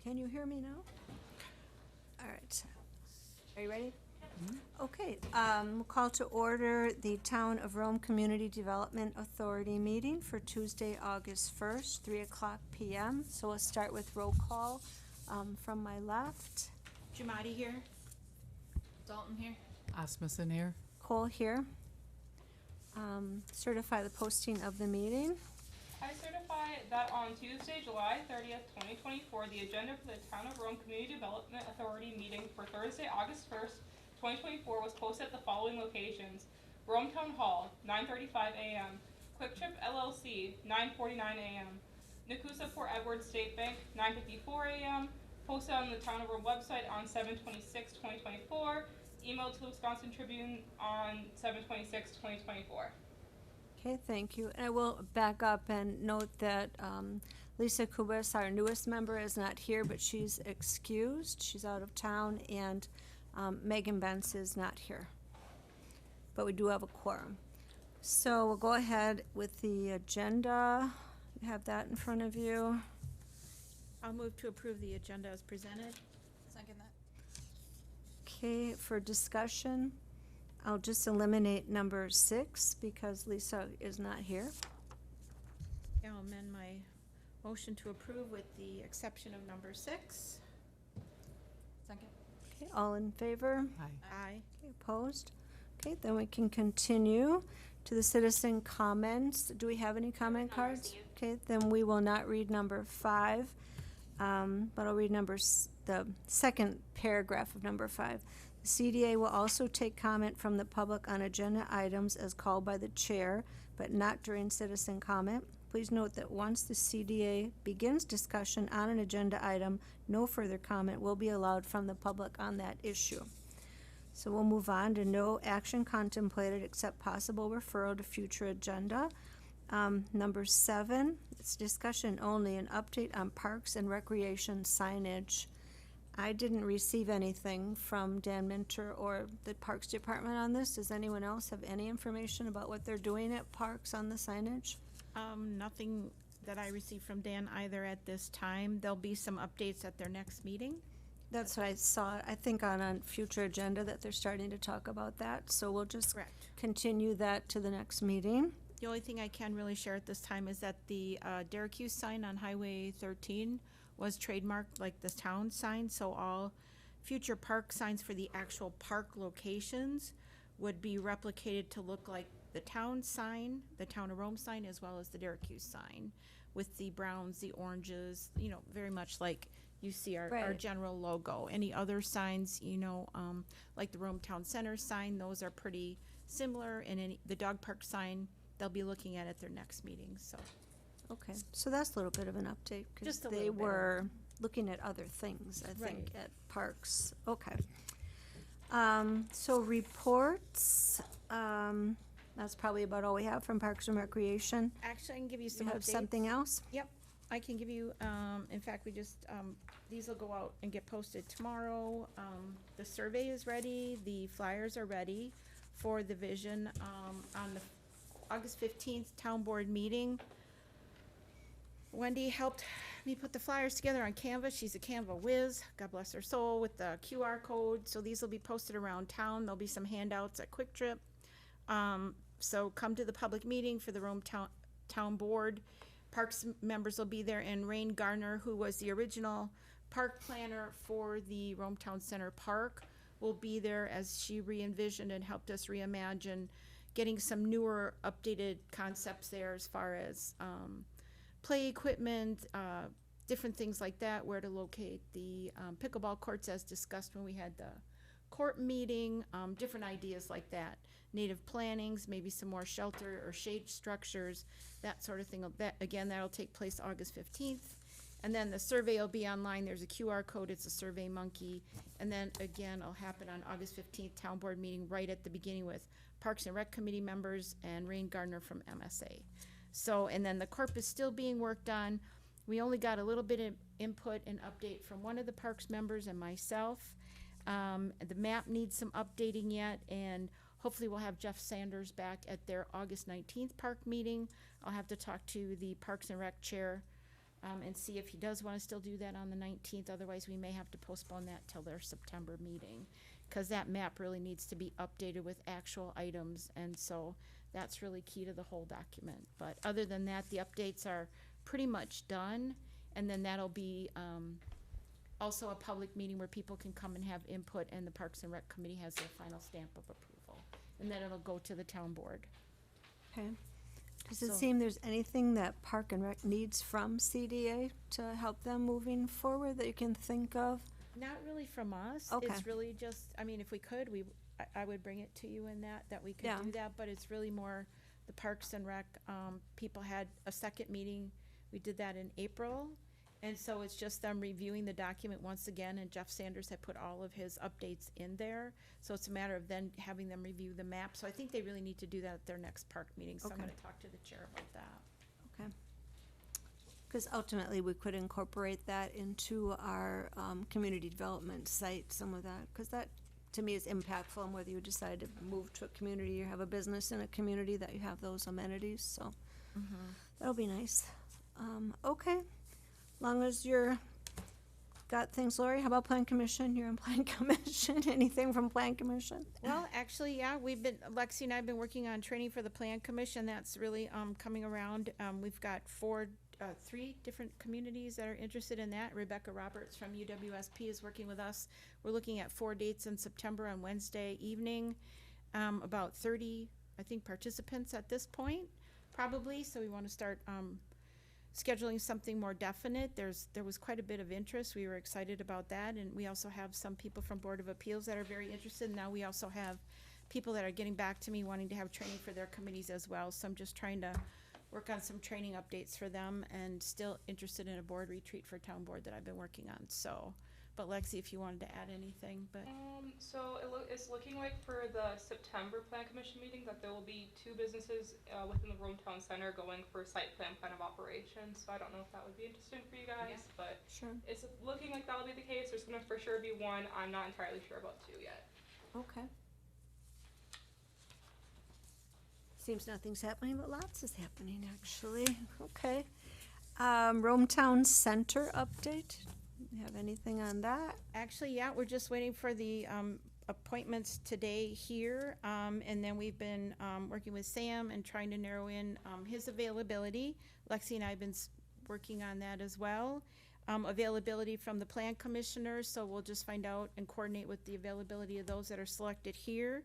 Can you hear me now? All right. Are you ready? Okay, we'll call to order the Town of Rome Community Development Authority meeting for Tuesday, August 1st, 3:00 p.m. So we'll start with roll call from my left. Jamadi here. Dalton here. Asmussen here. Cole here. Certify the posting of the meeting. I certify that on Tuesday, July 30th, 2024, the agenda for the Town of Rome Community Development Authority meeting for Thursday, August 1st, 2024 was posted at the following locations: Rome Town Hall, 9:35 a.m., Quick Trip LLC, 9:49 a.m., Nakusa Port Edward State Bank, 9:54 a.m., posted on the Town of Rome website on 7/26/2024, emailed to the Wisconsin Tribune on 7/26/2024. Okay, thank you. And I will back up and note that Lisa Kubas, our newest member, is not here, but she's excused. She's out of town, and Megan Bentz is not here. But we do have a quorum. So we'll go ahead with the agenda. You have that in front of you. I'll move to approve the agenda as presented. Second that. Okay, for discussion, I'll just eliminate number 6 because Lisa is not here. I'll amend my motion to approve with the exception of number 6. Second. Okay, all in favor? Aye. Aye. Okay, opposed? Okay, then we can continue to the citizen comments. Do we have any comment cards? Okay, then we will not read number 5, but I'll read the second paragraph of number 5. The CDA will also take comment from the public on agenda items as called by the chair, but not during citizen comment. Please note that once the CDA begins discussion on an agenda item, no further comment will be allowed from the public on that issue. So we'll move on to no action contemplated except possible referral to future agenda. Number 7, it's discussion only, an update on parks and recreation signage. I didn't receive anything from Dan Minter or the Parks Department on this. Does anyone else have any information about what they're doing at parks on the signage? Nothing that I received from Dan either at this time. There'll be some updates at their next meeting. That's what I saw, I think on a future agenda that they're starting to talk about that. So we'll just Correct. continue that to the next meeting. The only thing I can really share at this time is that the Derek Hughes sign on Highway 13 was trademarked like the town sign, so all future park signs for the actual park locations would be replicated to look like the town sign, the Town of Rome sign, as well as the Derek Hughes sign, with the browns, the oranges, very much like you see our Right. general logo. Any other signs, like the Rome Town Center sign, those are pretty similar, and the dog park sign, they'll be looking at their next meeting, so. Okay, so that's a little bit of an update because Just a they little bit. were looking at other things, I think, Right. at parks. Okay. So reports, that's probably about all we have from Parks and Recreation. Actually, I can give you Do some you updates. have something else? Yep, I can give you, in fact, we just, these will go out and get posted tomorrow. The survey is ready, the flyers are ready for the vision, on the August 15th town board meeting. Wendy helped me put the flyers together on Canva. She's a Canva whiz, God bless her soul, with the QR code. So these will be posted around town. There'll be some handouts at Quick Trip. So come to the public meeting for the Rome Town Board. Parks members will be there, and Rain Garner, who was the original park planner for the Rome Town Center Park, will be there as she re-envisioned and helped us reimagine getting some newer, updated concepts there as far as play equipment, different things like that, where to locate the pickleball courts as discussed when we had the court meeting, different ideas like that. Native plantings, maybe some more shelter or shade structures, that sort of thing. That'll take place August 15th. And then the survey will be online. There's a QR code. It's a Survey Monkey. And then again, it'll happen on August 15th, town board meeting right at the beginning with Parks and Rec Committee members and Rain Gardner from MSA. So, and then the corp is still being worked on. We only got a little bit of input and update from one of the parks members and myself. The map needs some updating yet, and hopefully we'll have Jeff Sanders back at their August 19th park meeting. I'll have to talk to the Parks and Rec chair and see if he does want to still do that on the 19th. Otherwise, we may have to postpone that till their September meeting, because that map really needs to be updated with actual items, and so that's really key to the whole document. But other than that, the updates are pretty much done, and then that'll be also a public meeting where people can come and have input, and the Parks and Rec Committee has their final stamp of approval. And then it'll go to the town board. Okay. Does it So- seem there's anything that Park and Rec needs from CDA to help them moving forward that you can think of? Not really from us. Okay. It's really just, I mean, if we could, I would bring it to you in that we could Yeah. do that, but it's really more the Parks and Rec, people had a second meeting. We did that in April. And so it's just them reviewing the document once again, and Jeff Sanders had put all of his updates in there. So it's a matter of then having them review the map. So I think they really need to do that at their next park meeting. So I'm Okay. gonna talk to the chair about that. Okay. Because ultimately, we could incorporate that into our community development site, some of that, because that, to me, is impactful, and whether you decide to move to a community or have a business in a community, that you have those amenities, so that'll be nice. Okay, long as you're, got things, Lori, how about Plan Commission? You're on Plan Commission, anything from Plan Commission? Well, actually, yeah, Lexi and I have been working on training for the Plan Commission. That's really, coming around. We've got three different communities that are interested in that. Rebecca Roberts from UWSP is working with us. We're looking at 4 dates in September on Wednesday evening. About 30, I think, participants at this point, probably. So we want to start, scheduling something more definite. There was quite a bit of interest. We were excited about that, and we also have some people from Board of Appeals that are very interested. Now we also have people that are getting back to me wanting to have training for their committees as well. So I'm just trying to work on some training updates for them, and still interested in a board retreat for town board that I've been working on. So, but Lexi, if you wanted to add anything, but So it's looking like for the September Plan Commission meeting that there will be 2 businesses within the Rome Town Center going for site plan of operations. So I don't know if that would be interesting for you guys, but Sure. it's looking like that'll be the case. There's gonna for sure be 1. I'm not entirely sure about 2 yet. Okay. Seems nothing's happening, but lots is happening, actually. Okay. Rome Town Center update. You have anything on that? actually, yeah, we're just waiting for the appointments today here. And then we've been working with Sam and trying to narrow in his availability. Lexi and I have been working on that as well. Availability from the plan commissioners, so we'll just find out and coordinate with the availability of those that are selected here,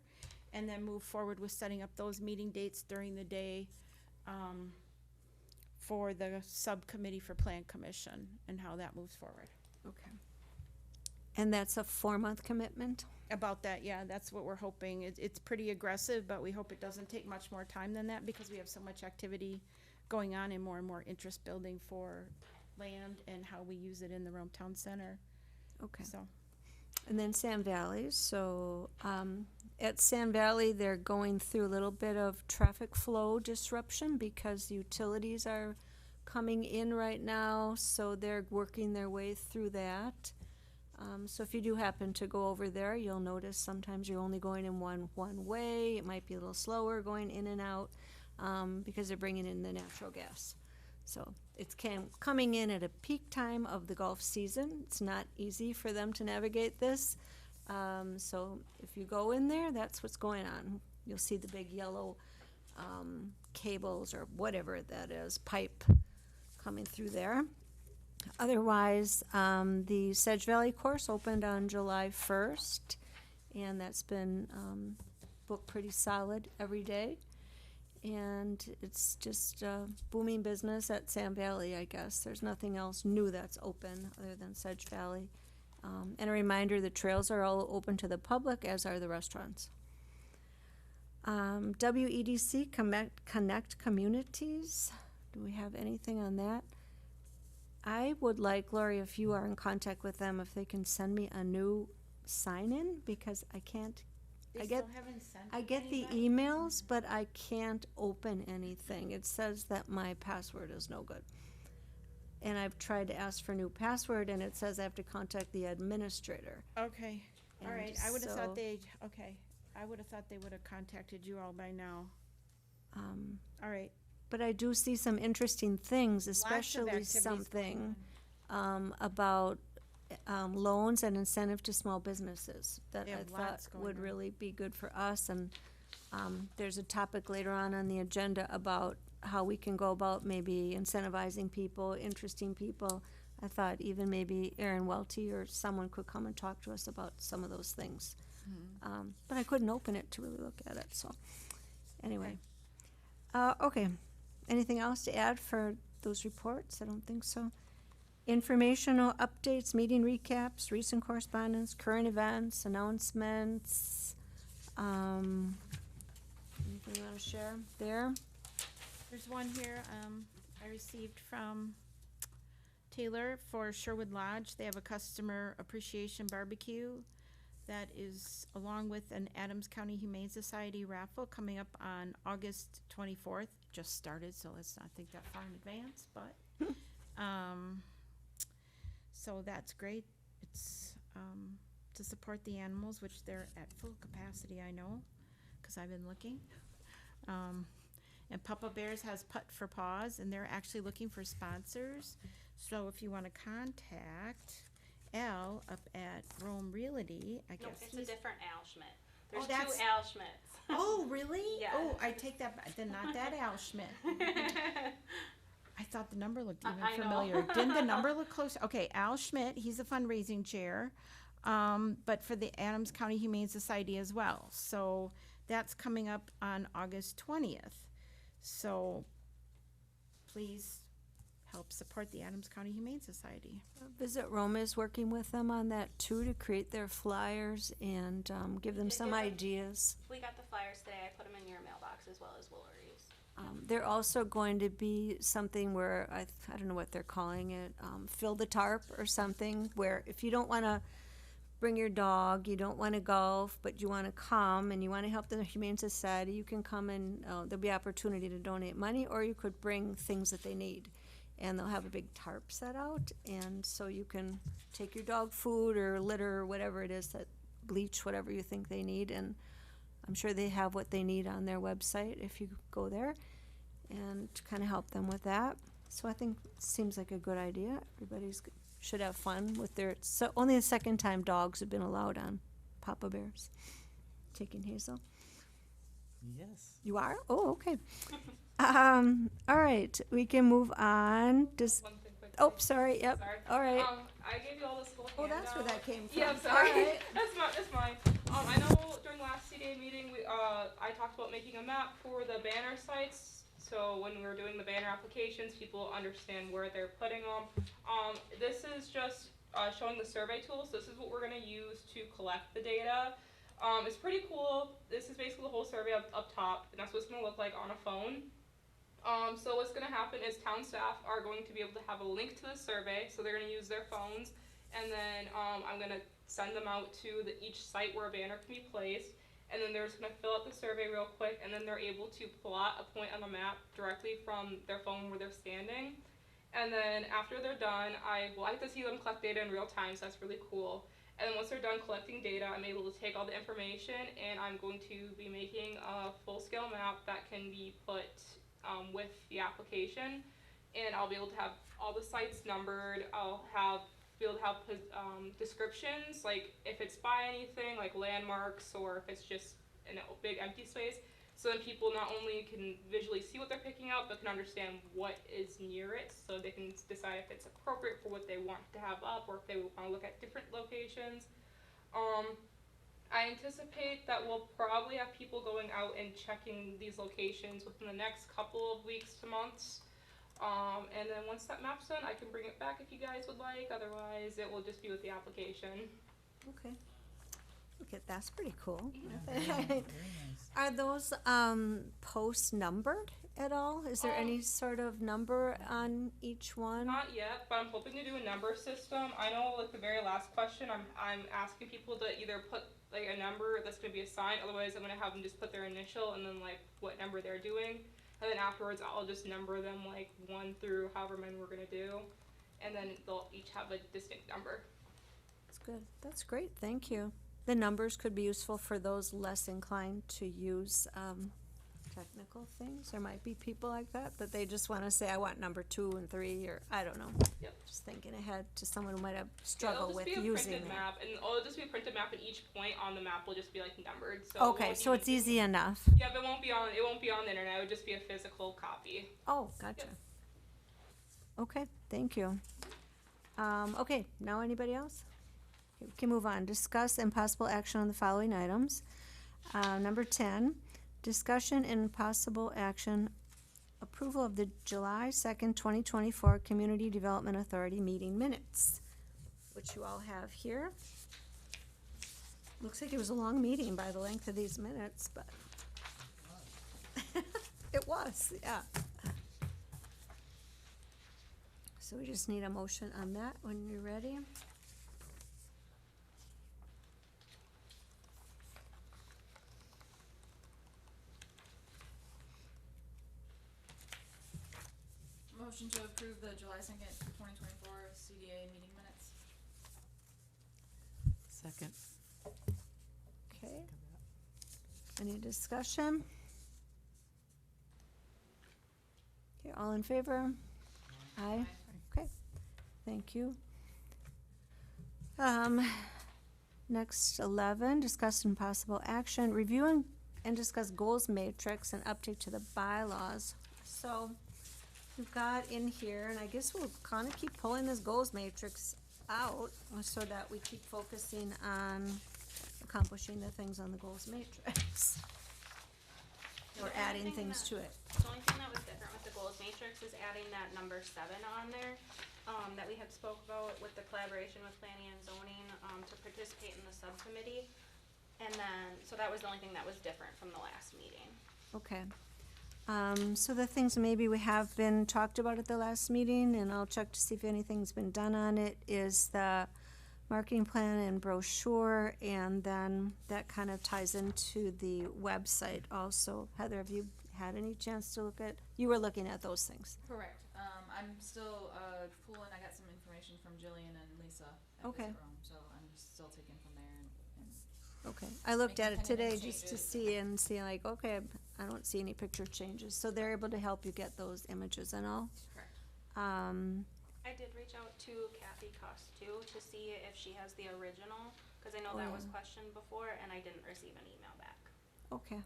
and then move forward with setting up those meeting dates during the day for the subcommittee for plan commission and how that moves forward. Okay. And that's a 4-month commitment? About that, yeah, that's what we're hoping. It's pretty aggressive, but we hope it doesn't take much more time than that, because we have so much activity going on and more interest building for land and how we use it in the Rome Town Center. Okay. So, And then Sand Valley, so at Sand Valley, they're going through a little bit of traffic flow disruption because utilities are coming in right now, so they're working their way through that. So if you do happen to go over there, you'll notice sometimes you're only going in one way. It might be a little slower going in and out because they're bringing in the natural gas. So it's coming in at a peak time of the golf season. It's not easy for them to navigate this. So if you go in there, that's what's going on. You'll see the big yellow cables or whatever that is, pipe coming through there. Otherwise, the Sedge Valley course opened on July 1st, and that's been booked pretty solid every day. And it's just booming business at Sand Valley, I guess. There's nothing else new that's open other than Sedge Valley. And a reminder, the trails are all open to the public, as are the restaurants. WEDC Connect Communities. Do we have anything on that? I would like, Lori, if you are in contact with them, if they can send me a new sign-in, because I can't, they I get- still haven't sent I it get the anybody? emails, but I can't open anything. It says that my password is no good. And I've tried to ask for a new password, and it says I have to contact the administrator. Okay, all And right, I would've so- thought I would've thought they would've contacted you all by now. All right, but I do see some interesting things, of especially activities going something about loans and incentive to small businesses that They I have thought lots going would on. really be good for us. And there's a topic later on the agenda about how we can go about maybe incentivizing people, interesting people. I thought even maybe Aaron Welty or someone could come and talk to us about some of those things. But I couldn't open it to really look at it, so, anyway. Okay, anything else to add for those reports? I don't think so. Informational updates, meeting recaps, recent correspondence, current events, announcements. Anything you wanna share there? There's one here, I received from Taylor for Sherwood Lodge. They have a customer appreciation barbecue that is along with an Adams County Humane Society raffle coming up on August 24th. Just started, so let's not think that far in advance, but, so that's great. It's, to support the animals, which they're at full capacity, I know, because I've been looking. And Papa Bears has Putt for Paws, and they're actually looking for sponsors. So if you want to contact Al up at Rome Realty, I No, guess it's a he's. different Al Schmidt. There's that's- two Al Schmidts. Oh, really? Yeah. Oh, I take that back. Then not that Al Schmidt. I thought the number looked even I know. familiar. Didn't the number look close? Okay, Al Schmidt, he's a fundraising chair, but for the Adams County Humane Society as well. So that's coming up on August 20th. So please help support the Adams County Humane Society. Visit Roma is working with them on that too, to create their flyers and give them some ideas. We got the flyers today. I put them in your mailbox as well as Woolery's. They're also going to be something where, I don't know what they're calling it, fill the tarp or something, where if you don't want to bring your dog, you don't want to golf, but you want to come and you want to help the Humane Society, you can come and there'll be opportunity to donate money, or you could bring things that they need. And they'll have a big tarp set out, and so you can take your dog food or litter or whatever it is, that bleach, whatever you think they need, and I'm sure they have what they need on their website if you go there, and kind of help them with that. So I think it seems like a good idea. Everybody's should have fun with their, so only the second time dogs have been allowed on Papa Bears. Taking Hazel. Yes. You are? Oh, okay. All right, we can move on. Does, One thing quick. oh, sorry, yep, Sorry. all right. I gave you all this little Oh, that's where handout. that came from. Yeah, I'm sorry. All right. That's mine. I know during last CDA meeting, I talked about making a map for the banner sites. So when we were doing the banner applications, people understand where they're putting them. This is just showing the survey tools. This is what we're gonna use to collect the data. It's pretty cool. This is basically the whole survey up top, and that's what it's gonna look like on a phone. So what's going to happen is town staff are going to be able to have a link to the survey, so they're going to use their phones, and then I'm going to send them out to each site where a banner can be placed, and then they're just going to fill out the survey real quick, and then they're able to plot a point on the map directly from their phone where they're standing. And then after they're done, I like to see them collect data in real time, so that's really cool. And then once they're done collecting data, I'm able to take all the information, and I'm going to be making a full-scale map that can be put with the application, and I'll be able to have all the sites numbered. I'll be able to have descriptions, like if it's by anything, like landmarks, or if it's just in a big empty space, so then people not only can visually see what they're picking up, but can understand what is near it, so they can decide if it's appropriate for what they want to have up, or if they want to look at different locations. I anticipate that we'll probably have people going out and checking these locations within the next couple of weeks to months. And then once that map's done, I can bring it back if you guys would like. Otherwise, it will just be with the application. Okay. Okay, that's pretty cool. Very nice. Are those posts numbered at all? Is there any sort of number on each one? Not yet, but I'm hoping to do a number system. I know, like the very last question, I'm asking people to either put like a number that's going to be assigned. Otherwise, I'm going to have them just put their initial and then like what number they're doing. And then afterwards, I'll just number them like 1 through however many we're going to do. And then they'll each have a distinct number. That's good. That's great. Thank you. The numbers could be useful for those less inclined to use technical things. There might be people like that they just wanna say, I want number 2 and 3, or, I don't know. Yep. Just thinking ahead to someone who might have Yeah, struggled it'll just with be a using printed that. map, and it'll just be a printed map, and each point on the map will just be like numbered. So it Okay, won't so even it's be- easy enough. Yeah, it won't be on the internet. It would just be a physical copy. Oh, gotcha. Yep. Okay, thank you. Okay, now anybody else? Okay, we can move on. Discuss and possible action on the following items. Number 10, discussion and possible action, approval of the July 2nd, 2024 Community Development Authority meeting minutes, which you all have here. Looks like it was a long meeting by the length of these minutes, but it was, yeah. So we just need a motion on that when you're ready. Motion to approve the July 2nd, 2024 CDA meeting minutes. Second. Okay, any discussion? Okay, all in favor? Aye. Okay, thank you. Next, 11, discuss and possible action, review and discuss goals matrix and update to the bylaws. So, we've got in here, and I guess we'll kind of keep pulling this goals matrix out so that we keep focusing on accomplishing the things on the goals matrix. Or The only adding thing things that- to it. The only thing that was different with the goals matrix is adding that number 7 on there, that we had spoke about with the collaboration with planning and zoning, to participate in the subcommittee. And then, so that was the only thing that was different from the last meeting. Okay. So the things maybe we have been talked about at the last meeting, and I'll check to see if anything's been done on it, is the marketing plan and brochure, and then that kind of ties into the website also. Heather, have you had any chance to look at, you were looking at those things? Correct. I'm still pulling. I got some information from Jillian and Lisa at Okay. Visit Rome, so I'm still taking from there and Okay, I looked at it Making today tentative just to changes. see like, okay, I don't see any picture changes, so they're able to help you get those images and all. correct. I did reach out to Kathy Cost too, to see if she has the original, cause I know Oh, that was yeah. questioned before, and I didn't receive an email back. Okay.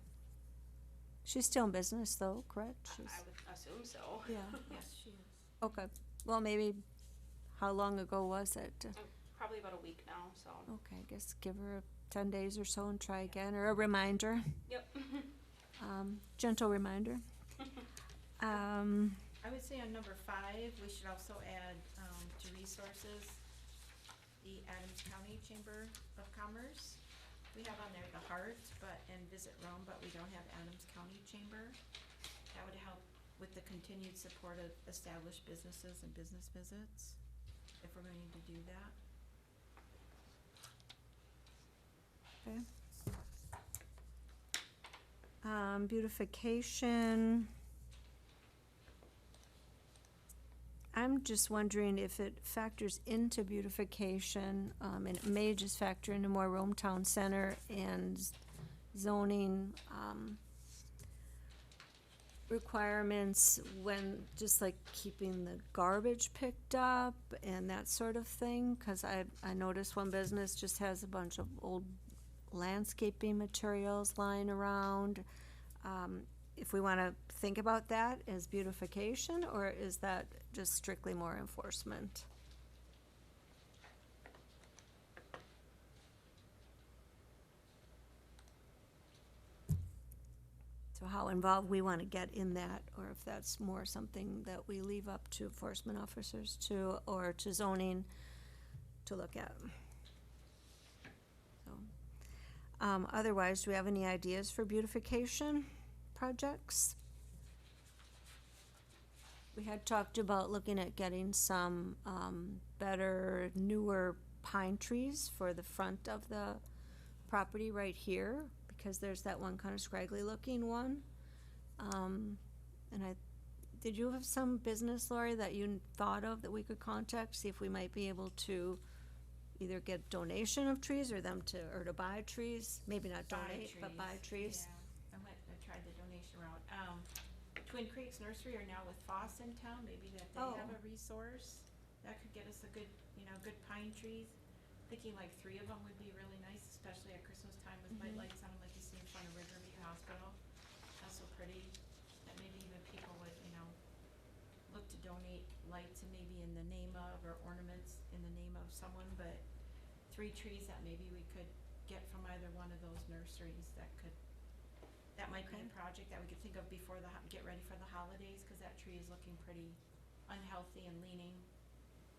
She's still in business though, correct? I would assume so. Yeah, Yes, she is. okay. Well, maybe, how long ago was it? Probably about a week now, so. Okay, I guess give her 10 days or so and try again, or a reminder, Yep. gentle reminder. I would say on number 5, we should also add, to resources, the Adams County Chamber of Commerce. We have on there the Heart, and Visit Rome, but we don't have Adams County Chamber. That would help with the continued support of established businesses and business visits, if we're going to do that. Okay. Beautification. I'm just wondering if it factors into beautification, and it may just factor into more Rome Town Center and zoning, requirements when, just like keeping the garbage picked up and that sort of thing, cause I noticed one business just has a bunch of old landscaping materials lying around. If we wanna think about that as beautification, or is that just strictly more enforcement? So how involved we wanna get in that, or if that's more something that we leave up to enforcement officers to, or to zoning to look at. So, otherwise, do we have any ideas for beautification projects? We had talked about looking at getting some, better, newer pine trees for the front of the property right here, because there's that one kind of scraggly looking one. And did you have some business, Lori, that you thought of that we could contact, see if we might be able to either get donation of trees or to buy trees? Maybe not donate, but buy trees. Yeah, I tried the donation information around. Twin Creeks Nursery are now with Foss in town, maybe that they have Oh. a resource that could get us a good, good pine trees. Thinking like 3 of them would be really nice, especially at Christmas time with white lights on them like you see in front of Riverview Hospital. That's so pretty, that maybe even people would, look to donate lights and maybe in the name of, or ornaments in the name of someone, but 3 trees that maybe we could get from either one of those nurseries that might be a Okay. project that we could think of before get ready for the holidays, cause that tree is looking pretty unhealthy and leaning,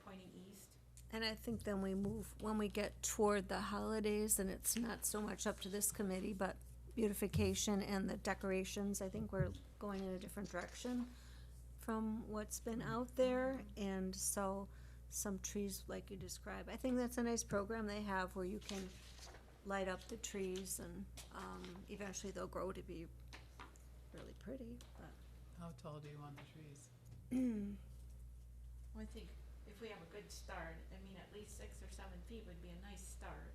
pointing east. And I think then when we get toward the holidays, and it's not so much up to this committee, but beautification and the decorations, I think we're going in a different direction from what's been out there, and so some trees like you described. I think that's a nice program they have where you can light up the trees, and eventually they'll grow to be really pretty, but. How tall do you want the trees? Well, I think if we have a good start, at least 6 or 7 feet would be a nice start,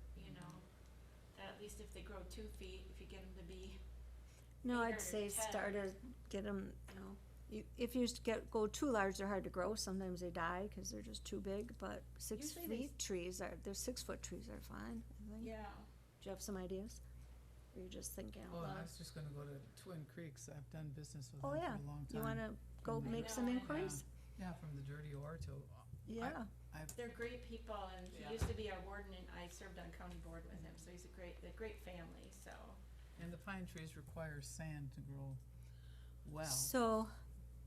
At least if they grow 2 feet, if you get them to be, No, 8 I'd or say 10. start to get them, if you go too large, they're hard to grow. Sometimes they die because they're just too big, but 6 Usually they feet trees they're 6-foot trees are fine, I think. yeah. Do you have some ideas? Or you're just thinking out Oh, and I loud? was just gonna go to Twin Creeks. I've done business with Oh, them yeah. for a long time. You wanna go From the- make some know, I know. inquiries? Yeah, from the dirty ore to, Yeah, I've, They're great people, and he Yeah. used to be a warden, and I served on county board with him, so he's a great family, so. and the pine trees require sand to grow well. so,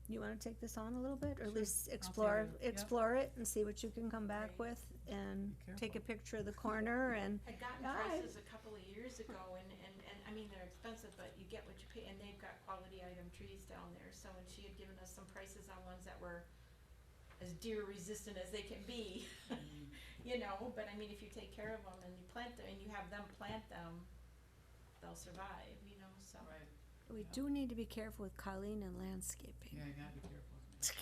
you wanna take this on a little bit, or at Sure. least I'll explore, take it, yep. explore it and see what you can come back Great. with, and Be take a careful. picture of the corner, and, I'd gotten Yeah, prices a couple of years ago, and they're expensive, but you get what you pay, and they've got quality item trees down there, so, and she had given us some prices on ones that were as deer resistant as they can be, but if you take care of them and you plant them, and you have them plant them, they'll survive, so. Right, we Yeah. do need to be careful with Colleen and landscaping. yeah, you gotta be careful with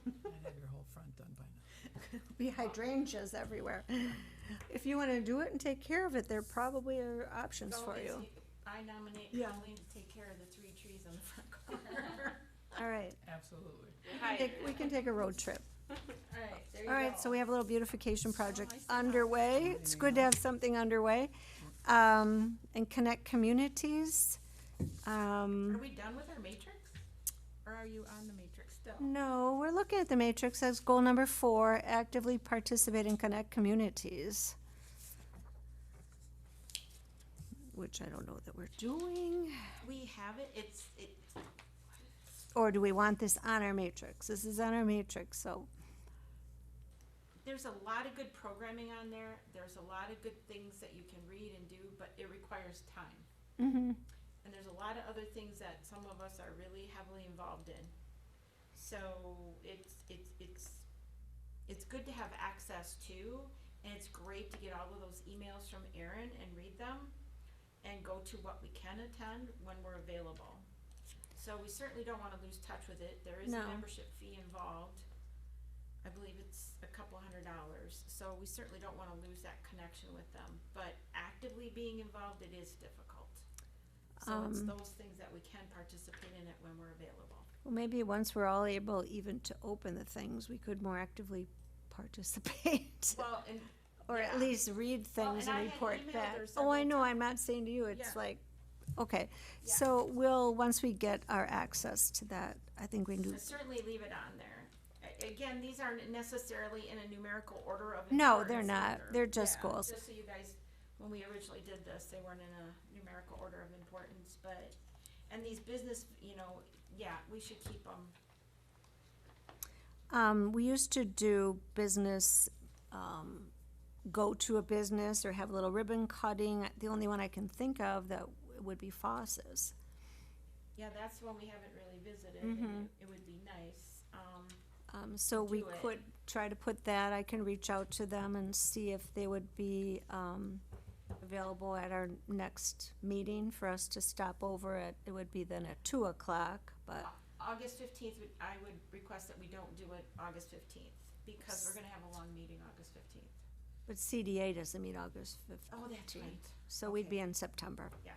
me. I'd have your whole front done by now. Be hydrangeas everywhere. If you wanna do it and take care of it, there probably are options So for is you. I nominate Yeah. Colleen to take care of the 3 trees on the front corner. All right, Absolutely. we can take a road trip. Alright, there you All go. right, so we have a little beautification project I see how- underway. It's good to have something underway. And connect communities. Are we done with our matrix? Or are you on the matrix still? No, we're looking at the matrix as goal number 4, actively participate and connect communities. Which I don't know that we're doing. We have it, Or do we want this on our matrix? This is on our matrix, so, there's a lot of good programming on there, there's a lot of good things that you can read and do, but it requires time. mhm. And there's a lot of other things that some of us are really heavily involved in. So it's good to have access to, and it's great to get all of those emails from Erin and read them and go to what we can attend when we're available. So we certainly don't wanna lose touch with it, there is a No. membership fee involved. I believe it's a couple $100, so we certainly don't wanna lose that connection with them, but actively being involved, it is difficult. So it's those things that we can participate in it when we're available. Well, maybe once we're all able even to open the things, we could more actively participate. Well, and, Or yeah. at least read things and I and had report emailed back. her Oh, I several know, times. I'm not saying to you, it's Yeah. like, okay. Yeah. So once we get our access to that, I think we can do, certainly leave it on there. Again, these aren't necessarily in a numerical order of importance. No, they're not. either. They're just Yeah, goals. Just so you guys, when we originally did this, they weren't in a numerical order of importance, but, and these business, yeah, we should keep them. we used to do business, go to a business or have a little ribbon cutting. The only one I can think of that would be Foss's. Yeah, that's one we haven't really visited, Mm-hmm. and it would be nice. So we Do it. could try to put that, I can reach out to them and see if they would be, available at our next meeting for us to stop over at, it would be then at 2:00, but, August 15th, I would request that we don't do it August 15th, because we're gonna have a long meeting August 15th. but CDA doesn't meet August 15th. Oh, that's right. So we'd be Okay. in September. Yeah.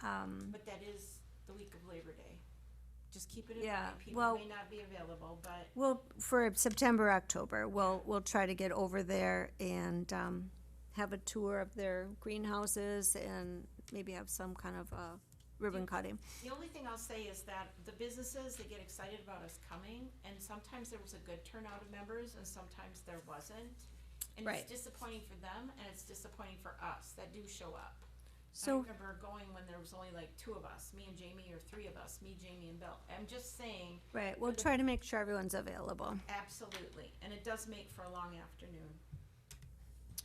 Um, But that is the week of Labor Day. Just keep it in Yeah, mind, people well- may not be available, but Well, for September, October, we'll try to get over there and have a tour of their greenhouses and maybe have some kind of ribbon cutting. the only thing I'll say is that the businesses, they get excited about us coming, and sometimes there was a good turnout of members, and sometimes there wasn't. And Right. it's disappointing for them, and it's disappointing for us that do show up. I So, remember going when there was only like 2 of us, me and Jamie, or 3 of us, me, Jamie, and Bill. I'm just saying, right, we'll try to make sure everyone's available. absolutely, and it does make for a long afternoon.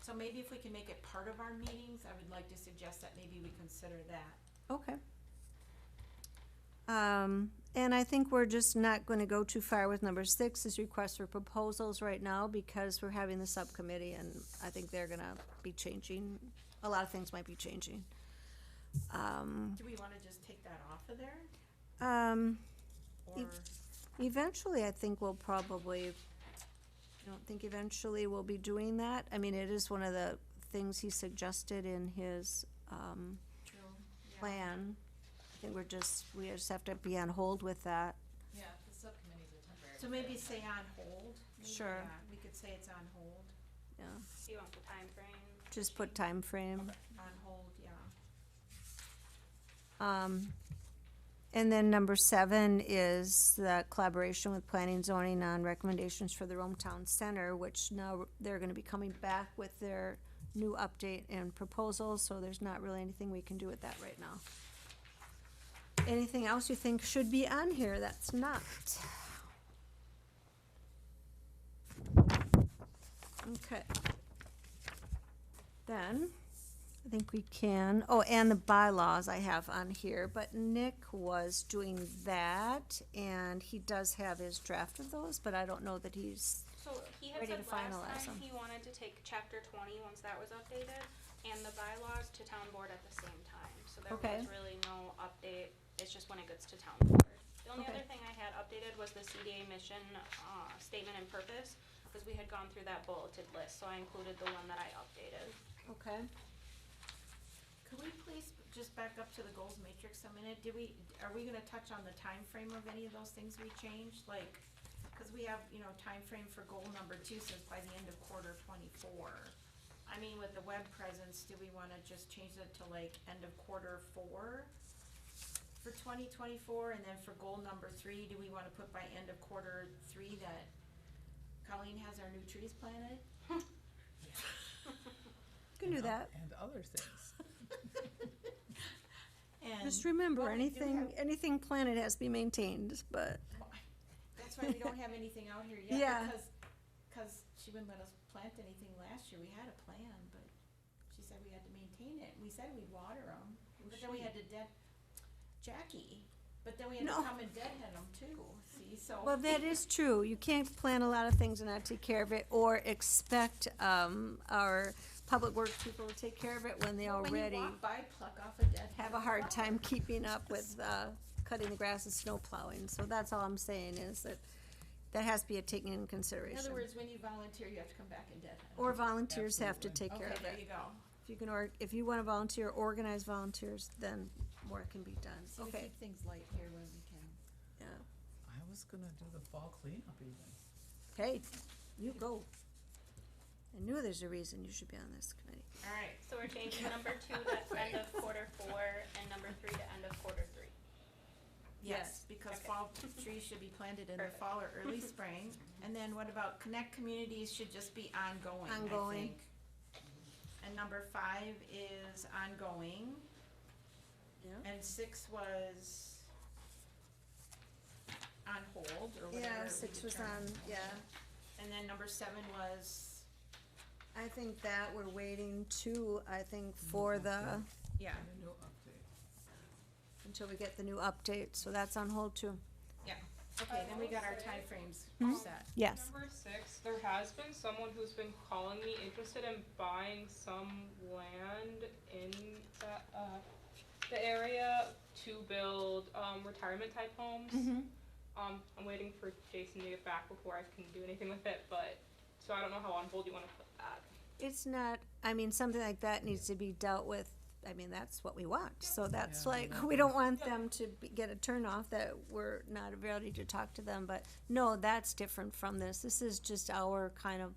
So maybe if we can make it part of our meetings, I would like to suggest that maybe we consider that. Okay. And I think we're just not gonna go too far with number 6, is request for proposals right now, because we're having the subcommittee, and I think they're gonna be changing, a lot of things might be changing. Do we wanna just take that off of there, or? Eventually, I think we'll probably, I don't think eventually we'll be doing that. I mean, it is one of the things he suggested in his, True, yeah. plan. I think we just have to be on hold with that. Yeah, the subcommittees are temporary. So maybe say on hold? Maybe, Sure. yeah, we could say it's on hold, Yeah, Do you want the time frame? just put time frame. on hold, yeah. And then number 7 is the collaboration with planning and zoning on recommendations for the Rome Town Center, which now they're gonna be coming back with their new update and proposals, so there's not really anything we can do with that right now. Anything else you think should be on here that's not? Okay. Then, I think we can, oh, and the bylaws I have on here, but Nick was doing that, and he does have his draft of those, but I don't know that he's, So he had Ready said to finalize last them. time he wanted to take chapter 20 once that was updated, and the bylaws to town board at the same time. So there Okay. was really no update, it's just when it gets to town board. The only Okay. other thing I had updated was the CDA mission, statement and purpose, because we had gone through that bulleted list, so I included the one that I updated. okay. Could we please just back up to the goals matrix a minute? Are we gonna touch on the time frame of any of those things we changed? Like, cause we have, time frame for goal number 2 says by the end of quarter 24. I mean, with the web presence, do we wanna just change it to like end of quarter 4 for 2024? And then for goal number 3, do we wanna put by end of quarter 3 that Colleen has our new trees planted? You can do that. And other things. And Just remember, well, we do anything planted has to be maintained, but, That's why we don't have anything out here yet. Yeah. Because she wouldn't let us plant anything last year. We had a plan, but she said we had to maintain it. We said we'd water them, but then we had to Jackie, but then we had No. to come and deadhead them too, see, so. well, that is true. You can't plant a lot of things and not take care of it, or expect, our public works people to take care of it when they already When you walk by, pluck off a dead head. have a hard time keeping up with, cutting the grass and snow plowing. So that's all I'm saying, is that has to be taken into In consideration. other words, when you volunteer, you have to come back and deadhead 'em. Or volunteers have to take care Okay, of there it. you go. If you can, if you wanna volunteer, organize volunteers, then more can be done. So we Okay, keep things light here when we can. yeah. I was gonna do the fall cleanup even. Hey, you go. I knew there's a reason you should be on this committee. All right. So we're changing number 2, that's end of quarter 4, and number 3 to end of quarter 3. Yes, because Okay. fall trees should be planted in the Perfect. fall or early spring. And then what about connect communities should just be ongoing, I Ongoing. think. And number 5 is ongoing, Yeah. and 6 was on hold, or whatever. Yeah, we 6 was determined. on, yeah. And then number 7 was, I think that we're waiting to, I think, for the, yeah, And a new update. until we get the new update, so that's on hold too. yeah. Okay, then we got our Okay. timeframes set. Yes. Number 6, there has been someone who's been calling me interested in buying some land in the area to build retirement type homes. I'm waiting for Jason to get back before I can do anything with it, but so I don't know how on hold you want to put that. It's not, I mean, something like that needs to be dealt with I mean, that's what we want. So that's Yeah, like, that we don't is- want them to get a turn off that we're not ready to talk to them, but no, that's different from this. This is just our kind of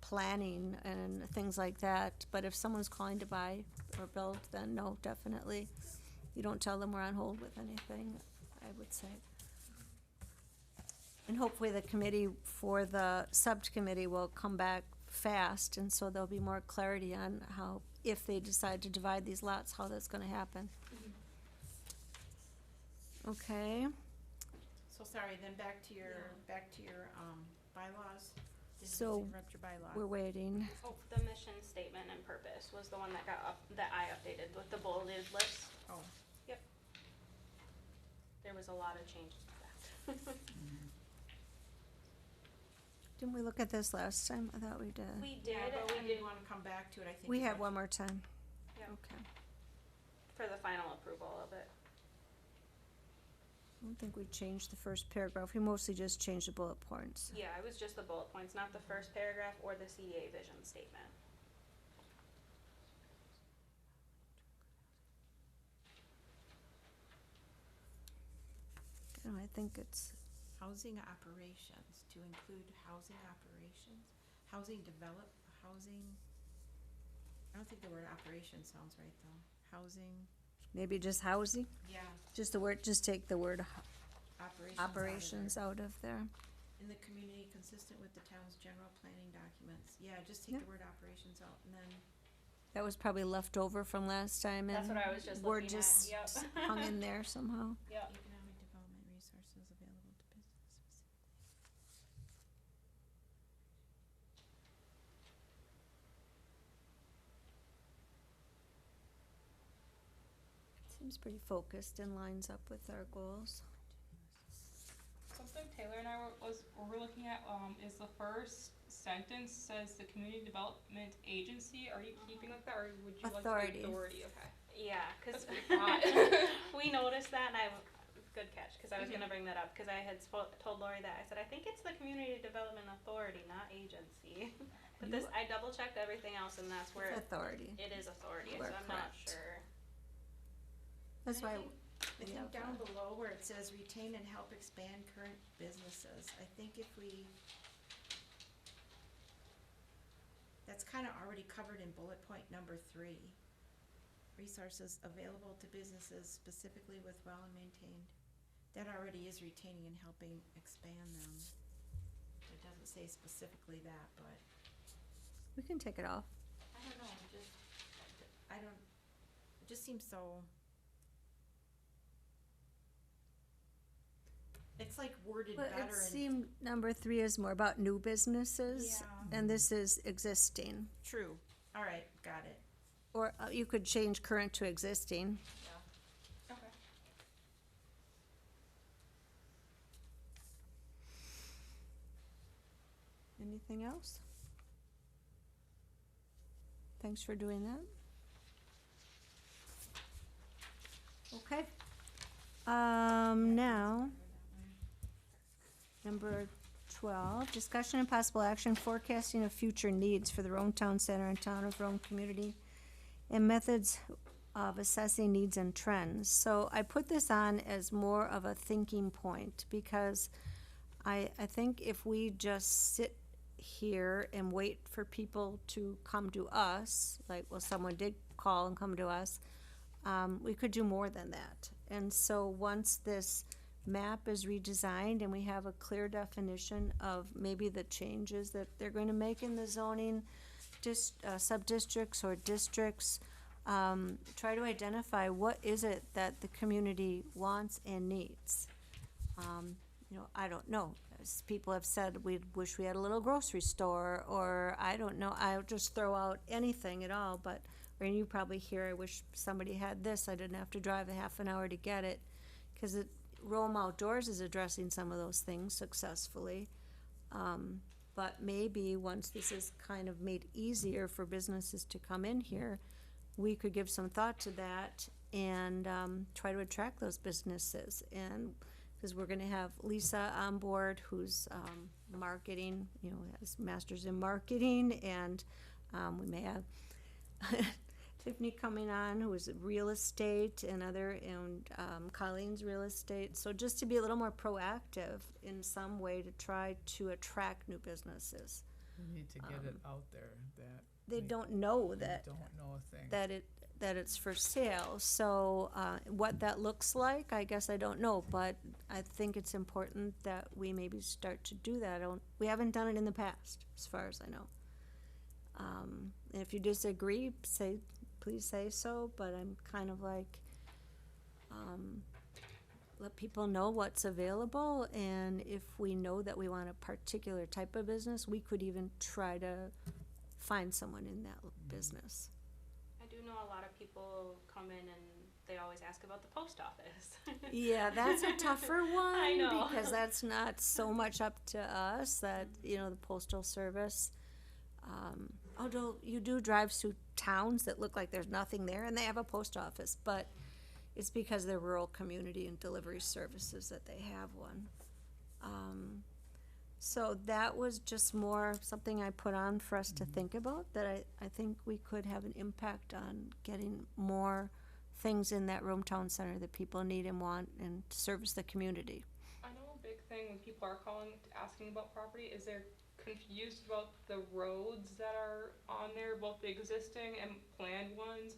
planning and things like that. But if someone's calling to buy or build, then no, definitely. You don't tell them we're on hold with anything, I would say. And hopefully the committee for the subcommittee will come back fast, and so there'll be more clarity on how, if they decide to divide these lots, how that's gonna happen. Okay, So sorry, then back to your bylaws. Didn't So, interrupt your bylaw. we're waiting. Oh, the mission statement and purpose was the one that that I updated with the bolded list. Oh, There was a lot of changes to that. Didn't we look at this last time? I thought we did. We yeah, did, but we and did wanna come back to it, I think. We is have what- one more time. Yeah. Okay. for the final approval of it. I don't think we changed the first paragraph. We mostly just changed the bullet points. Yeah, it was just the bullet points, not the first paragraph or the CDA vision statement. No, I think it's, Housing operations, to include housing operations, housing, I don't think the word operation sounds right though. Housing, maybe just housing, yeah, just the word, just take the word operations. operations out of there. In the community consistent with the town's general planning documents. Yeah, just take Yeah. the word operations out and then, That was probably left over from last time, and That's what I was just word looking at, just yep. hung in there somehow. Yep. economic development resources available to businesses. Seems pretty focused and lines up with our goals. Something Taylor and I were looking at, is the first sentence says the community development agency. Are you keeping with that, or would you Authority. like the authority? Okay. Yeah, cause That's pretty odd. we noticed that, and good catch, cause I was Mhm. gonna bring that up, cause I had told Lori that, I said, I think it's the Community Development Authority, not agency. But You- this, I double checked everything else, and that's where It's authority. it is authority, You so are I'm not correct. sure. That's And I why, think- I we think have, down below where it says retain and help expand current businesses, I think if we, that's kinda already covered in bullet point number 3. Resources available to businesses specifically with well and maintained. That already is retaining and helping expand them. It doesn't say specifically that, but we can take it off. I don't know, it just seems so. It's like worded But better it and seemed number 3 is more about new businesses, Yeah. and this is existing. true. All right, got it. Or you could change current to existing. Okay. Anything else? Thanks for doing that. Okay. Now, number 12, discussion and possible action forecasting of future needs for the Rome Town Center and Town of Rome community and methods of assessing needs and trends. So I put this on as more of a thinking point because I think if we just sit here and wait for people to come to us, like, well, someone did call and come to us, we could do more than that. And so once this map is redesigned and we have a clear definition of maybe the changes that they're going to make in the zoning sub-districts or districts, try to identify what is it that the community wants and needs. I don't know. As people have said, we wish we had a little grocery store, or I don't know. I'll just throw out anything at all. But, or you probably hear, I wish somebody had this. I didn't have to drive a half an hour to get it, because Rome Outdoors is addressing some of those things successfully. But maybe once this is kind of made easier for businesses to come in here, we could give some thought to that and try to attract those businesses. And because we're gonna have Lisa on board, who's marketing, has masters in marketing, and we may have Tiffany coming on, who is real estate and Colleen's real estate. So just to be a little more proactive in some way to try to attract new businesses. We need to get it out there that. They we don't know that, Don't know a thing. that it's for sale. So, what that looks like, I guess I don't know, but I think it's important that we maybe start to do that. We haven't done it in the past, as far as I know. And if you disagree, please say so, but I'm kind of like, let people know what's available, and if we know that we want a particular type of business, we could even try to find someone in that business. I do know a lot of people come in and they always ask about the post office. Yeah, that's a tougher one. I know. Because that's not so much up to us, that, the postal service. Although you do drive through towns that look like there's nothing there and they have a post office, but it's because they're rural community and delivery services that they have one. So that was just more something I put on for us to think about, that I think we could have an impact on getting more things in that Rome Town Center that people need and want, and to service the community. I know a big thing when people are calling asking about property is they're confused about the roads that are on there, both the existing and planned ones.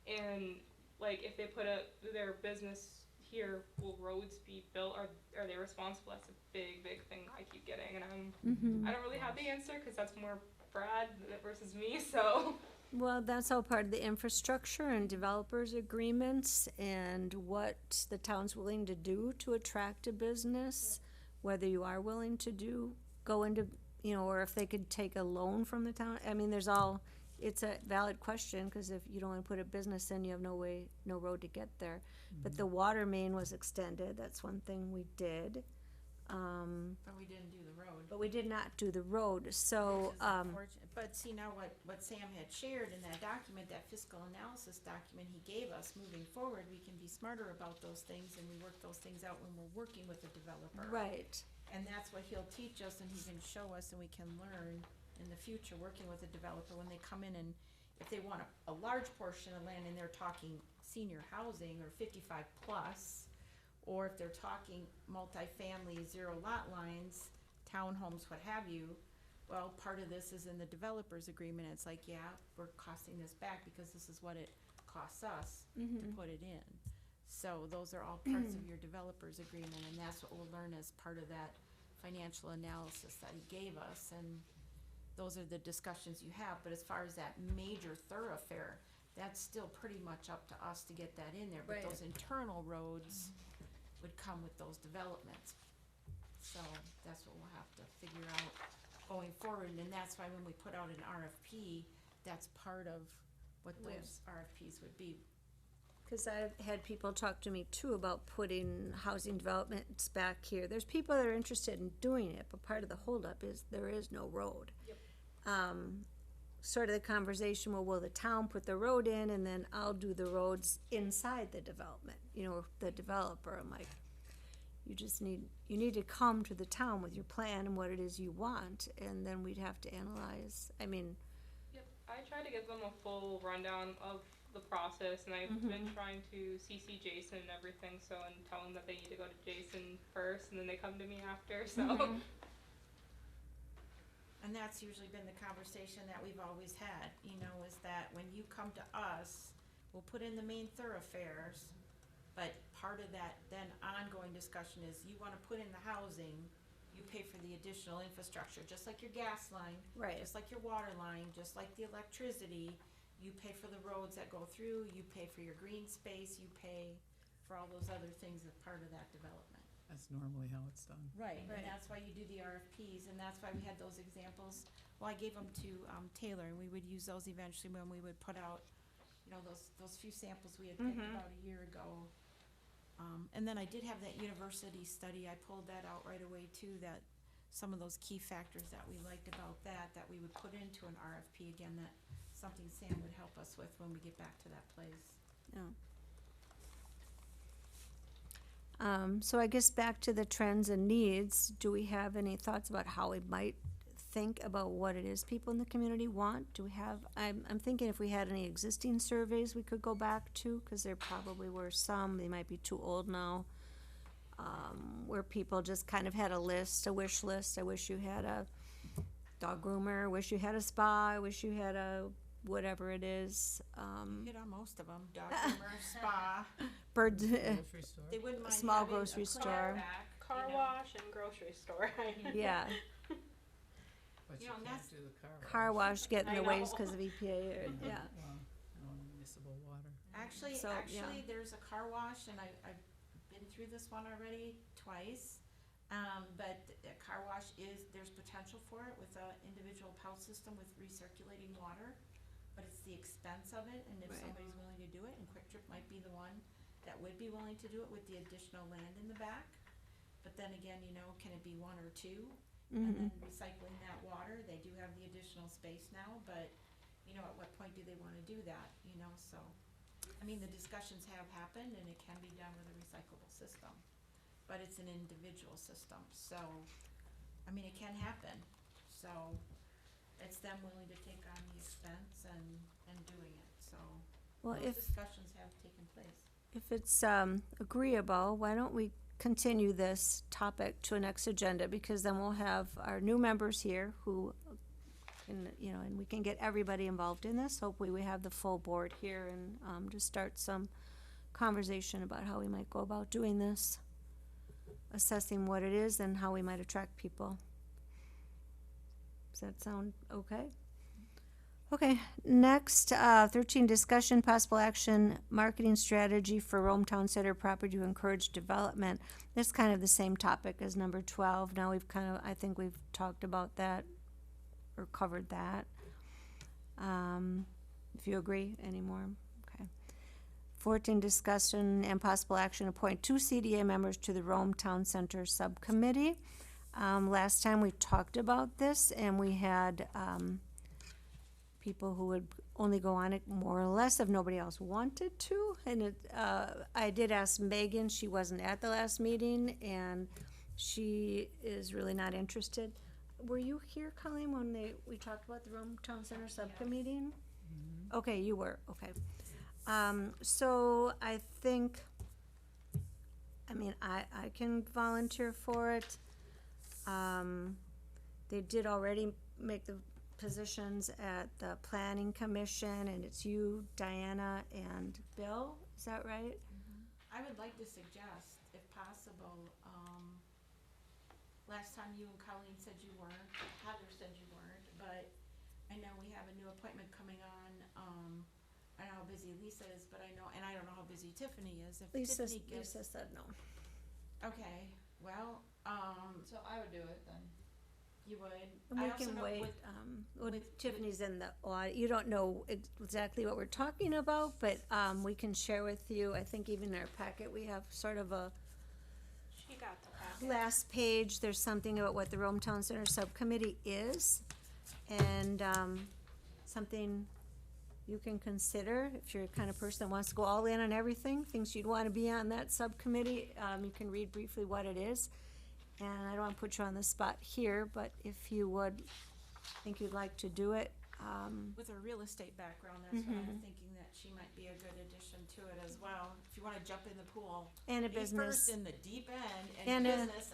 And like if they put their business here, will roads be built? Are they responsible? That's a big thing I keep getting, and I don't really have the answer because that's more Brad versus me. So. Well, that's all part of the infrastructure and developers agreements and what the town's willing to do to attract a business, whether you are willing to go into, or if they could take a loan from the town. I mean, it's a valid question, because if you don't want to put a business in, you have no road to get there. But the water main was extended, that's one thing we did. But we didn't do the road. But we did not do the road, so, Which is unfortunate. But see, now what Sam had shared in that document, that fiscal analysis document he gave us, moving forward, we can be smarter about those things, and we work those things out when we're working with the developer. right. And that's what he'll teach us, and he can show us, and we can learn in the future, working with a developer, when they come in, and if they want a large portion of land and they're talking senior housing or 55 plus, or if they're talking multifamily, zero lot lines, townhomes, what have you, well, part of this is in the developer's agreement. It's like, yeah, we're costing this back because this is what it costs us to put it in. So those are all parts of your developer's agreement, and that's what we'll learn as part of that financial analysis that he gave us, and those are the discussions you have. But as far as that major thoroughfare, that's still pretty much up to us to get that in there. But Right. those internal roads would come with those developments. So that's what we'll have to figure out going forward, and that's why when we put out an RFP, that's part of what those RFPs would be. Because I've had people talk to me too about putting housing developments back here. There's people that are interested in doing it, but part of the holdup is there is no road. Yep. Sort of the conversation, well, will the town put the road in and then I'll do the roads inside the development, the developer. I'm like, you need to come to the town with your plan and what it is you want, and then we'd have to analyze. I mean, Yep, I try to give them a full rundown of the process, and I've been trying to CC Jason and everything, so, and tell them that they need to go to Jason first, and then they come to me after, so. And that's usually been the conversation that we've always had, is that when you come to us, we'll put in the main thoroughfares, but part of that then ongoing discussion is you wanna put in the housing, you pay for the additional infrastructure, just like your gas line, right. just like your water line, just like the electricity. You pay for the roads that go through, you pay for your green space, you pay for all those other things as part of that development. That's normally how it's done. Right, Right. and that's why you do the RFPs, and that's why we had those examples. Well, I gave them to Taylor, and we would use those eventually when we would put out, those few samples we had picked about a year ago. And then I did have that university study. I pulled that out right away too, that some of those key factors that we liked about that we would put into an RFP again, that something Sam would help us with when we get back to that place. Yeah. So I guess back to the trends and needs, do we have any thoughts about how we might think about what it is people in the community want. Do we have, I'm thinking if we had any existing surveys we could go back to, because there probably were some, they might be too old now, where people just kind of had a list, a wish list. I wish you had a dog groomer, I wish you had a spa, I wish you had a whatever it is. Hit on most of them, dog groomer, spa. Bird, Grocery store. They wouldn't mind Small having a grocery clear store. back, Car you know. wash and grocery store. yeah, But You you know, can't that's- do the car wash get in I the ways know. because of EPA, or, yeah. Well, no municipal water. Actually, So, yeah. there's a car wash, and I've been through this one already twice. But a car wash there's potential for it with a individual POW system with recirculating water, but it's the expense of it, and if Right. somebody's willing to do it, and Quick Trip might be the one that would be willing to do it with the additional land in the back. But then again, can it be one or two? And then recycling that water, they do have the additional space now, but, at what point do they wanna do that, so. I mean, the discussions have happened and it can be done with a recyclable system, but it's an individual system, so, I mean, it can happen. So, it's them willing to take on the expense and doing it, so. Well, Those if discussions have taken place. If it's agreeable, why don't we continue this topic to a next agenda, because then we'll have our new members here who can, and we can get everybody involved in this. Hopefully we have the full board here and just start some conversation about how we might go about doing this, assessing what it is and how we might attract people. Does that sound okay? Okay, next, 13, discussion, possible action, marketing strategy for Rome Town Center property to encourage development. That's kind of the same topic as number 12. Now I think we've talked about that or covered that. If you agree anymore, okay. 14, discussion and possible action, appoint 2 CDA members to the Rome Town Center Subcommittee. Last time we talked about this and we had, people who would only go on it more or less if nobody else wanted to. And I did ask Megan, she wasn't at the last meeting, and she is really not interested. Were you here, Colleen, when we talked about the Rome Town Center Subcommittee? Okay, you were, okay. So I think, I can volunteer for it. They did already make the positions at the Planning Commission, and it's you, Diana, and Bill, is that right? I would like to suggest, if possible, last time you and Colleen said you weren't, Heather said you weren't, but I know we have a new appointment coming on. I know how busy Lisa is, but I don't know how busy Tiffany is. If Lisa Tiffany gets, said no. okay, well, So I would do it then. you would. And I we also can know wait, with- Tiffany's in the audit, you don't know exactly what we're talking about, but, we can share with you, I think even in our packet, we have sort of a She got the packet. last page, there's something about what the Rome Town Center Subcommittee is, and, something you can consider, if you're the kind of person that wants to go all in on everything, thinks you'd wanna be on that subcommittee, you can read briefly what it is. And I don't wanna put you on the spot here, but if you would, think you'd like to do it, with her real estate background, that's why I'm thinking that she might be a good addition to it as well. If you wanna jump in the pool. and a Be business. first in the deep end And and a- business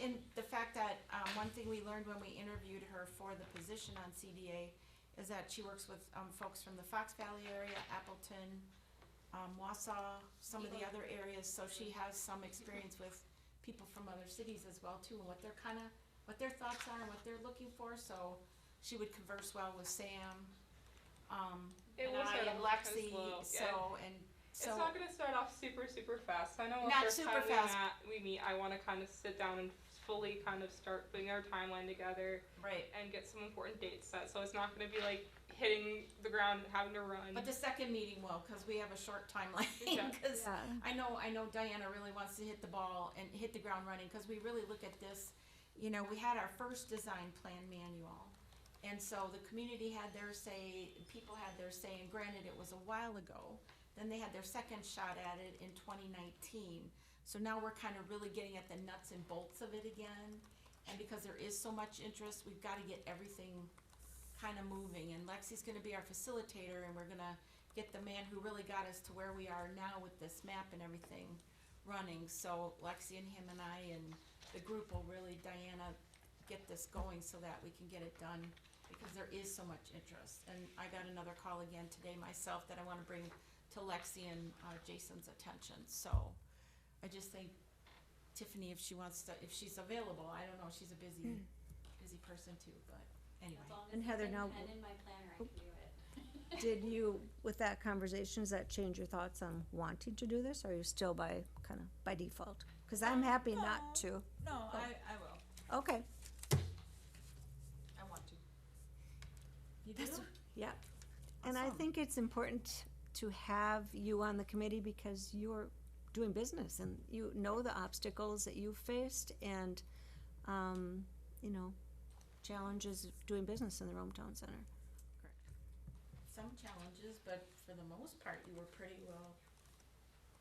and the fact that, one thing we learned when we interviewed her for the position on CDA is that she works with, folks from the Fox Valley area, Appleton, Wausau, some of the other areas, so she has some experience with people from other cities as well too, and what their thoughts are and what they're looking for, so she would converse well with Sam, It and will I start and off kinda Lexi, slow, so It's not gonna start off super fast. I know the Not first super time fast. we meet, I wanna kinda sit down and fully kind of start putting our timeline together right. and get some important dates set, so it's not gonna be like hitting the ground and having to run. But the second meeting will, cause we have a short timeline, Yeah. cause Yeah. I know Diana really wants to hit the ball and hit the ground running, cause we really look at this, we had our first design plan manual. And so the community had their say, people had their say, and granted, it was a while ago. Then they had their second shot at it in 2019. So now we're kind of really getting at the nuts and bolts of it again. And because there is so much interest, we've gotta get everything kinda moving. And Lexi's gonna be our facilitator, and we're gonna get the man who really got us to where we are now with this map and everything running. So Lexi and him and I and the group will really, Diana, get this going so that we can get it done, because there is so much interest. And I got another call again today myself that I wanna bring to Lexi and Jason's attention. So I just think Tiffany, if she wants to, if she's available, I don't know, she's a busy person too, but anyway. And Heather, now, And in my planner, I can do it. did you, with that conversation, does that change your thoughts on wanting to do this, or are you still by default? Cause I'm happy not to. No, I will. Okay, I want to. You do? yeah. And I Awesome. think it's important to have you on the committee because you're doing business and you know the obstacles that you've faced and, you know, challenges of doing business in the Rome Town Center. Some challenges, but for the most part, you were pretty well.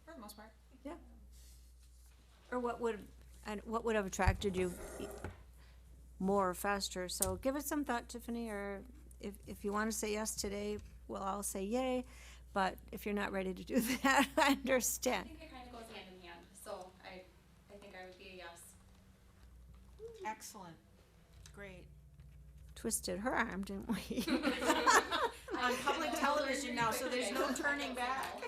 For the most part. Or what would have attracted you more or faster? So give it some thought, Tiffany, or if you want to say yes today, we'll all say yay. But if you're not ready to do that, I I understand. think it kind of goes hand in hand, so I think I would be a yes. Excellent. Great. Twisted her arm, didn't we? On public television now, so there's no turning back.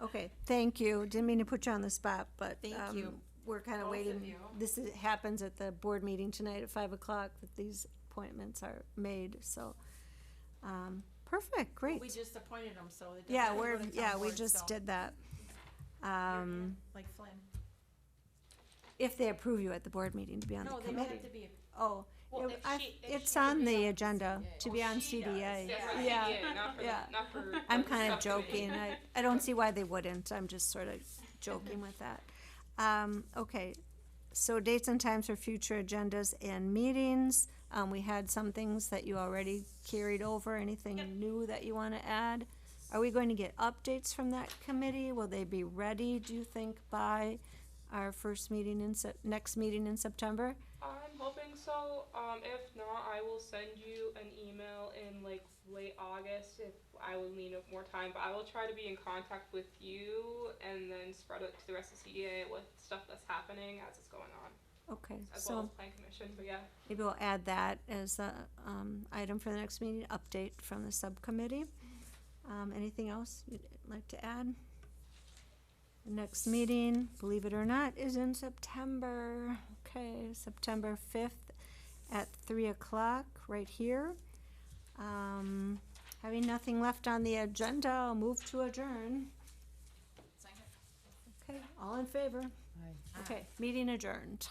Okay, thank you. Didn't mean to put you on the spot, but Thank you. we're kind of Both of waiting. you. Happens at the board meeting tonight at 5:00 that these appointments are made. So, perfect, great. We just appointed them, so it doesn't Yeah, have to go to town we board, just so- did that. Like Flynn. If they approve you at the board meeting to be on the No, they committee. don't have to be, Oh, Well, it- if it's she on would be the on agenda CDA. to be on She does. CDA. Yeah, for Yeah, CDA, not for, yeah. not for. I'm the kind of subcommittee. joking. I don't see why they wouldn't. I'm just sort of joking with that. Okay, so dates and times for future agendas and meetings. We had some things that you already carried over. Anything new that you want to add? Are we going to get updates from that committee? Will they be ready, do you think, by our first meeting next meeting in September? I'm hoping so. If not, I will send you an email in like late August if I will need more time. But I will try to be in contact with you and then spread it to the rest of CDA with stuff that's happening as it's going on, Okay, as well so as Plan Commission. But yeah. maybe we'll add that as a item for the next meeting, update from the subcommittee. Anything else you'd like to add? The next meeting, believe it or not, is in September. Okay, September 5th at 3:00, right here. Having nothing left on the agenda, I'll move to adjourn. Second. Okay, all in favor? Aye. Okay, meeting adjourned.